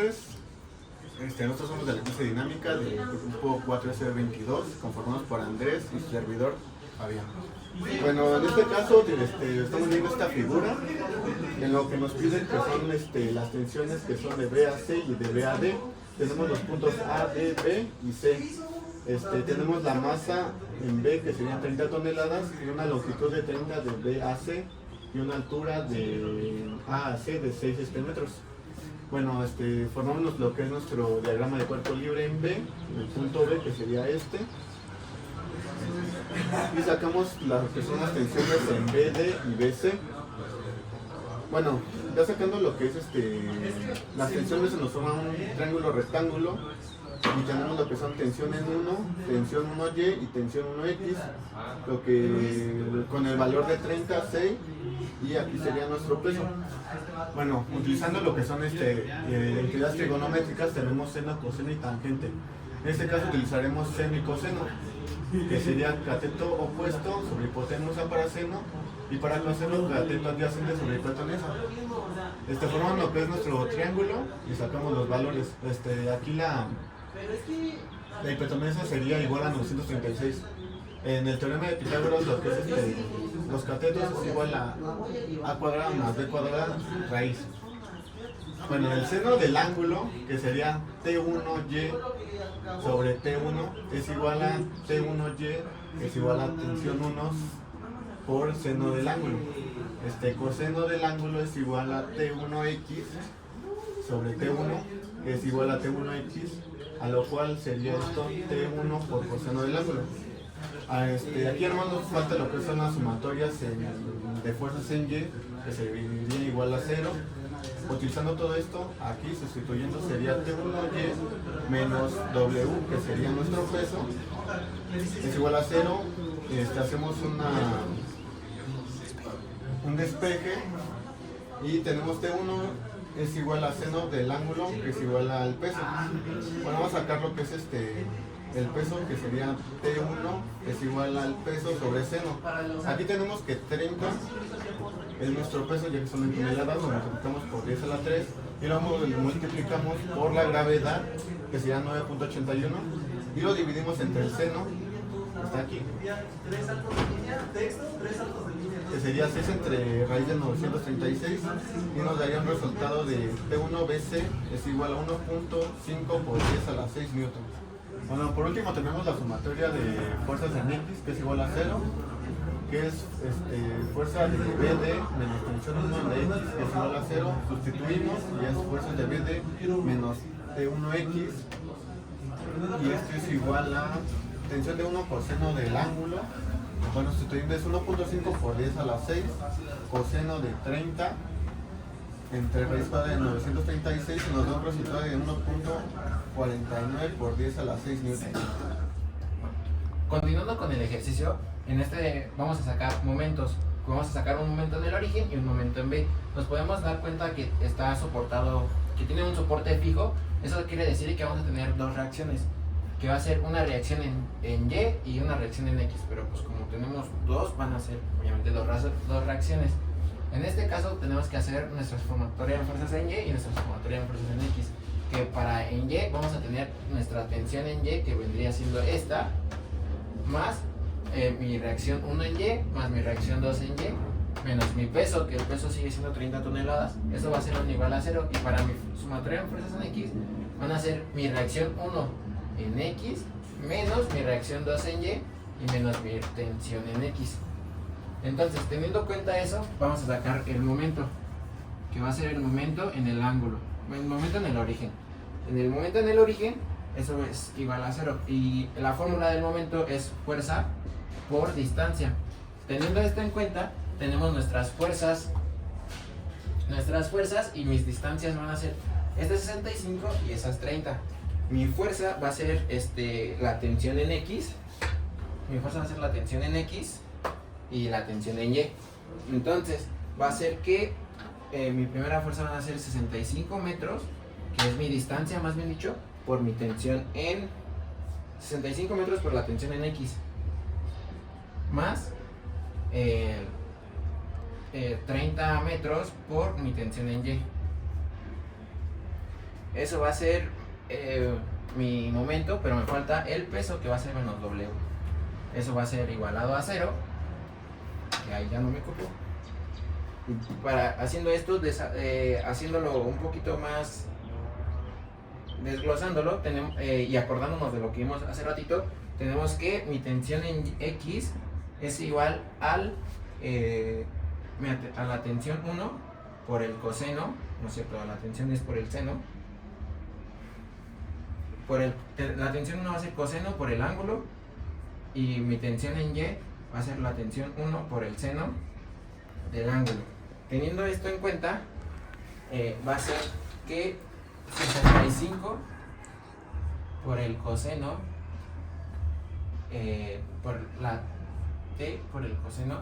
tardes. Nosotros somos de la clase dinámica del grupo 4S22, conformados por Andrés y su servidor Fabián. Bueno, en este caso estamos viendo esta figura, en lo que nos piden que son las tensiones que son de B a C y de B a D. Tenemos los puntos A, D, B y C. Tenemos la masa en B, que serían 30 toneladas, y una longitud de 30 de B a C, y una altura de A a C de 6 metros. Bueno, formamos lo que es nuestro diagrama de cuerpo libre en B, en el punto B, que sería este. Y sacamos las que son las tensiones en BD y BC. Bueno, ya sacando lo que es las tensiones, se nos forma un triángulo rectángulo. Y tenemos lo que son tensión en 1, tensión 1Y y tensión 1X, lo que con el valor de 30, 6, y aquí sería nuestro peso. Bueno, utilizando lo que son entidades trigonométricas, tenemos seno, coseno y tangente. En este caso utilizaremos seno y coseno, que sería cateto opuesto sobre hipotenusa para seno, y para coseno cateto adyacente sobre hipotenusa. Forman lo que es nuestro triángulo y sacamos los valores. Aquí la hipotenusa sería igual a 936. En el teorema de Pitágoras, lo que es los catetos es igual a cuadrada más b cuadrada raíz. Bueno, el seno del ángulo, que sería T1Y sobre T1, es igual a T1Y, es igual a tensión 1 por seno del ángulo. Coseno del ángulo es igual a T1X sobre T1, que es igual a T1X, a lo cual sería esto T1 por coseno del ángulo. Aquí, hermanos, nos falta lo que son las sumatorias de fuerzas en Y, que se dividiría igual a 0. Utilizando todo esto, aquí sustituyendo sería T1Y menos W, que sería nuestro peso, es igual a 0. Hacemos un despeje y tenemos T1 es igual a seno del ángulo, que es igual al peso. Bueno, vamos a sacar lo que es el peso, que sería T1 es igual al peso sobre seno. Aquí tenemos que 30 es nuestro peso, ya que son en toneladas, lo multiplicamos por 10 a la 3 y lo multiplicamos por la gravedad, que sería 9.81, y lo dividimos entre el seno, que está aquí, que sería 6 entre raíz de 936, y nos daría un resultado de T1BC es igual a 1.5 por 10 a la 6 newtons. Bueno, por último tenemos la sumatoria de fuerzas en X, que es igual a 0, que es fuerza de BD menos tensión 1 de X, que es igual a 0, sustituimos y es fuerza de BD menos T1X, y esto es igual a tensión de 1 coseno del ángulo. Bueno, sustituyendo es 1.5 por 10 a la 6, coseno de 30 entre raíz cuadrada de 936, y nos da un resultado de 1.49 por 10 a la 6 newton. Continuando con el ejercicio, vamos a sacar momentos. Vamos a sacar un momento en el origen y un momento en B. Nos podemos dar cuenta que está soportado, que tiene un soporte fijo. Eso quiere decir que vamos a tener dos reacciones, que va a ser una reacción en Y y una reacción en X, pero pues como tenemos dos, van a ser obviamente dos reacciones. En este caso tenemos que hacer nuestra sumatoria en fuerzas en Y y nuestra sumatoria en fuerzas en X, que para en Y vamos a tener nuestra tensión en Y, que vendría siendo esta, más mi reacción 1 en Y, más mi reacción 2 en Y, menos mi peso, que el peso sigue siendo 30 toneladas, eso va a ser igual a 0, y para mi sumatoria en fuerzas en X van a ser mi reacción 1 en X, menos mi reacción 2 en Y, y menos mi tensión en X. Entonces, teniendo en cuenta eso, vamos a sacar el momento, que va a ser el momento en el ángulo, el momento en el origen. En el momento en el origen, eso es igual a 0, y la fórmula del momento es fuerza por distancia. Teniendo esto en cuenta, tenemos nuestras fuerzas y mis distancias van a ser esta es 65 y esa es 30. Mi fuerza va a ser la tensión en X, y la tensión en Y. Entonces va a ser que mi primera fuerza van a ser 65 metros, que es mi distancia, más bien dicho, por mi tensión en 65 metros por la tensión en X, más 30 metros por mi tensión en Y. Eso va a ser mi momento, pero me falta el peso que va a ser menos W. Eso va a ser igualado a 0. Y ahí ya no me copió. Haciendo esto, haciéndolo un poquito más, desglosándolo y acordándonos de lo que vimos hace ratito, tenemos que mi tensión en X es igual a la tensión 1 por el coseno, ¿no es cierto? La tensión es por el seno. La tensión 1 va a ser coseno por el ángulo, y mi tensión en Y va a ser la tensión 1 por el seno del ángulo. Teniendo esto en cuenta, va a ser que 65 por el coseno, por la T por el coseno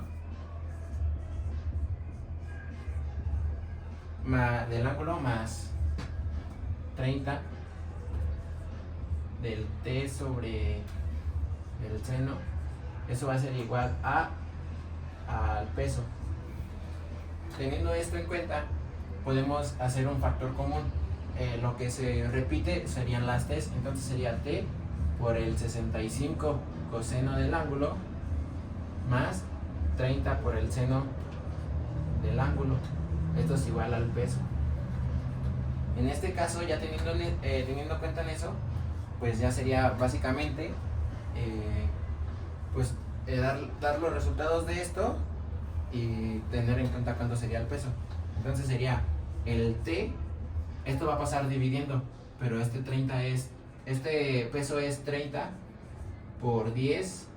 del ángulo más 30 del T sobre el seno, eso va a ser igual al peso. Teniendo esto en cuenta, podemos hacer un factor común. Lo que se repite serían las T's, entonces sería T por el 65 coseno del ángulo más 30 por el seno del ángulo. Esto es igual al peso. En este caso, ya teniendo cuenta en eso, pues ya sería básicamente dar los resultados de esto y tener en cuenta cuánto sería el peso. Entonces sería el T, esto va a pasar dividiendo, pero este peso es 30 por 10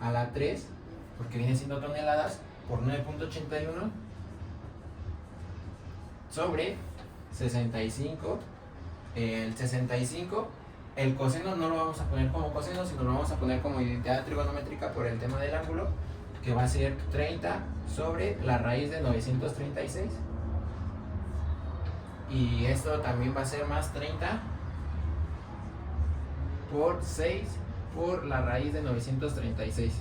a la 3, porque viene siendo toneladas, por 9.81 sobre 65. El 65, el coseno no lo vamos a poner como coseno, sino lo vamos a poner como identidad trigonométrica por el tema del ángulo, que va a ser 30 sobre la raíz de 936. Y esto también va a ser más 30 por 6 por la raíz de 936.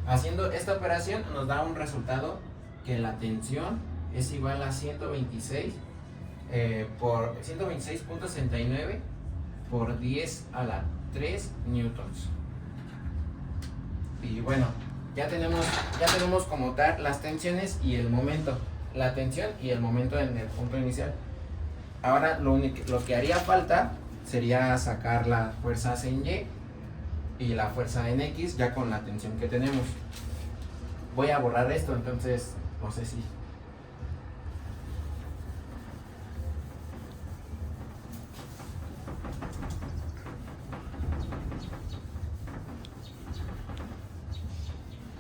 Haciendo esta operación nos da un resultado que la tensión es igual a 126 por 126.69 por 10 a la 3 newtons. Y bueno, ya tenemos como tal las tensiones y el momento. La tensión y el momento en el punto inicial. Ahora lo que haría falta sería sacar las fuerzas en Y y la fuerza en X ya con la tensión que tenemos. Voy a borrar esto, entonces no sé si...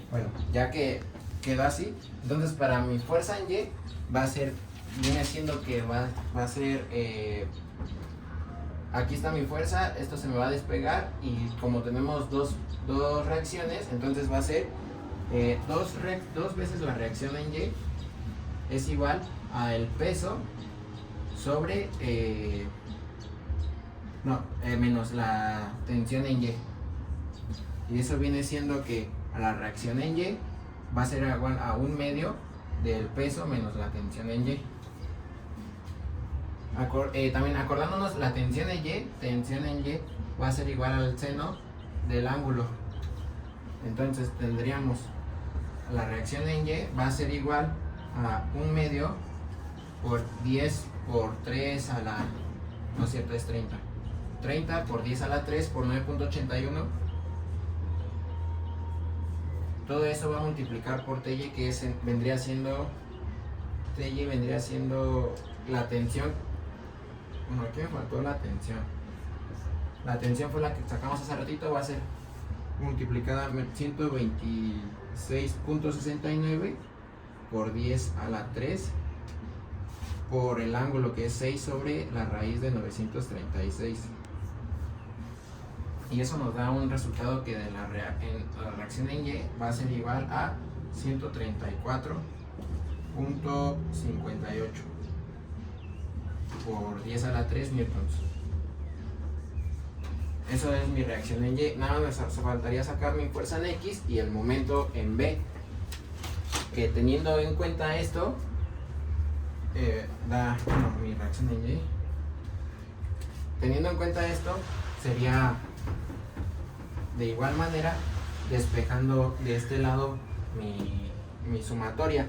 Bueno, ya que quedó así, entonces para mi fuerza en Y viene siendo que va a ser, aquí está mi fuerza, esto se me va a despegar, y como tenemos dos reacciones, entonces va a ser dos veces la reacción en Y es igual a el peso sobre menos la tensión en Y, y eso viene siendo que a la reacción en Y va a ser igual a 1/2 del peso menos la tensión en Y. También acordándonos, la tensión en Y va a ser igual al seno del ángulo. Entonces tendríamos la reacción en Y va a ser igual a 1/2 por 10 por 3 a la... no es cierto, es 30. 30 por 10 a la 3 por 9.81. Todo eso va a multiplicar por TY, que vendría siendo la tensión. Bueno, aquí me faltó la tensión. La tensión fue la que sacamos hace ratito, va a ser multiplicada 126.69 por 10 a la 3 por el ángulo, que es 6 sobre la raíz de 936. Y eso nos da un resultado que de la reacción en Y va a ser igual a 134.58 por 10 a la 3 newtons. Eso es mi reacción en Y. Nada más me faltaría sacar mi fuerza en X y el momento en B, que teniendo en cuenta esto mi reacción en Y teniendo en cuenta esto, sería de igual manera despejando de este lado mi sumatoria,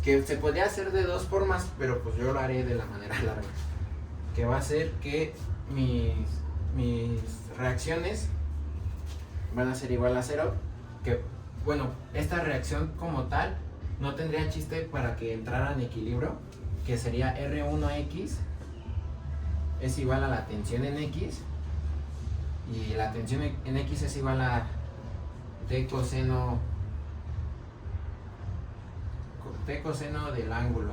que se podría hacer de dos formas, pero pues yo lo haré de la manera larga, que va a ser que mis reacciones van a ser igual a 0, que bueno, esta reacción como tal no tendría chiste para que entrara en equilibrio, que sería R1X es igual a la tensión en X, y la tensión en X es igual a T coseno del ángulo.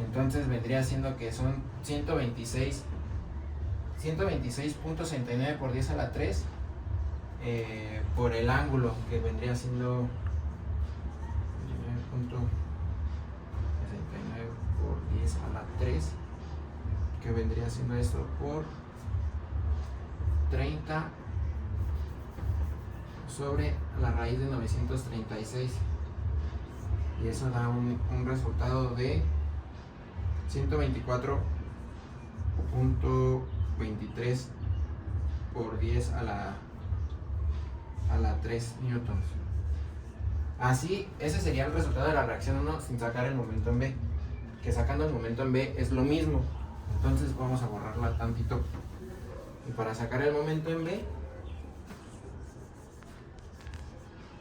Entonces vendría siendo que son 126.69 por 10 a la 3 por el ángulo, que vendría siendo 19.69 por 10 a la 3, que vendría siendo esto por 30 sobre la raíz de 936, y eso da un resultado de 124.23 por 10 a la 3 newtons. Así, ese sería el resultado de la reacción 1 sin sacar el momento en B, que sacando el momento en B es lo mismo. Entonces vamos a borrarla tantito, y para sacar el momento en B,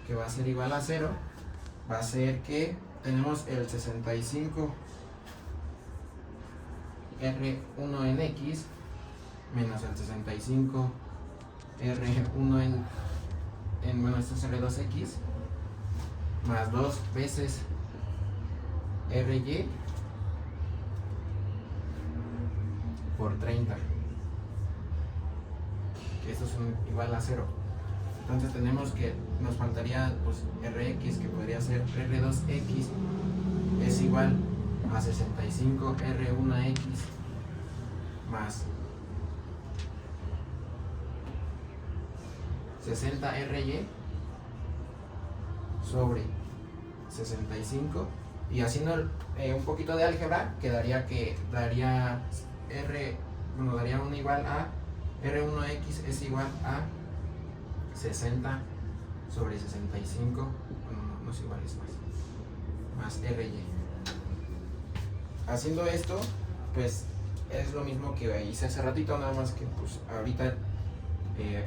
que va a ser igual a 0, va a ser que tenemos el 65 R1 en X menos el 65 R1 en bueno, esto es R2X más 2 veces RY por 30, que esto es igual a 0. Entonces tenemos que nos faltaría pues Rx, que podría ser R2X es igual a 65 R1X más 60 RY sobre 65, y haciendo un poquito de álgebra quedaría que daría daría un igual a R1X es igual a 60 sobre 65, bueno, no es igual, es más RY. Haciendo esto, pues es lo mismo que hice hace ratito, nada más que pues ahorita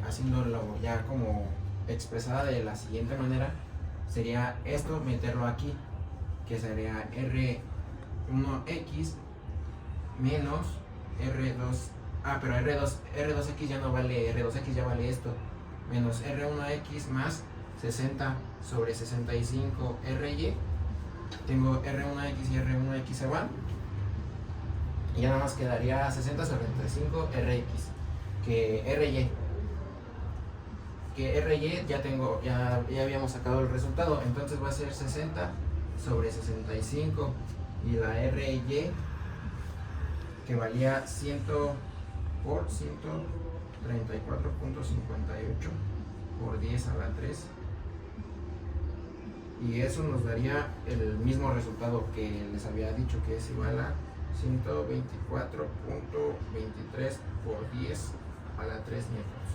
haciéndolo ya como expresada de la siguiente manera, sería esto, meterlo aquí, que sería R1X menos R2, pero R2X ya no vale, R2X ya vale esto, menos R1X más 60 sobre 65 RY. Tengo R1X y R1X se van, y ya nada más quedaría 60 sobre 35 RX, que RY ya habíamos sacado el resultado, entonces va a ser 60 sobre 65, y la RY, que valía 100 por 134.58 por 10 a la 3, y eso nos daría el mismo resultado que les había dicho, que es igual a 124.23 por 10 a la 3 newtons.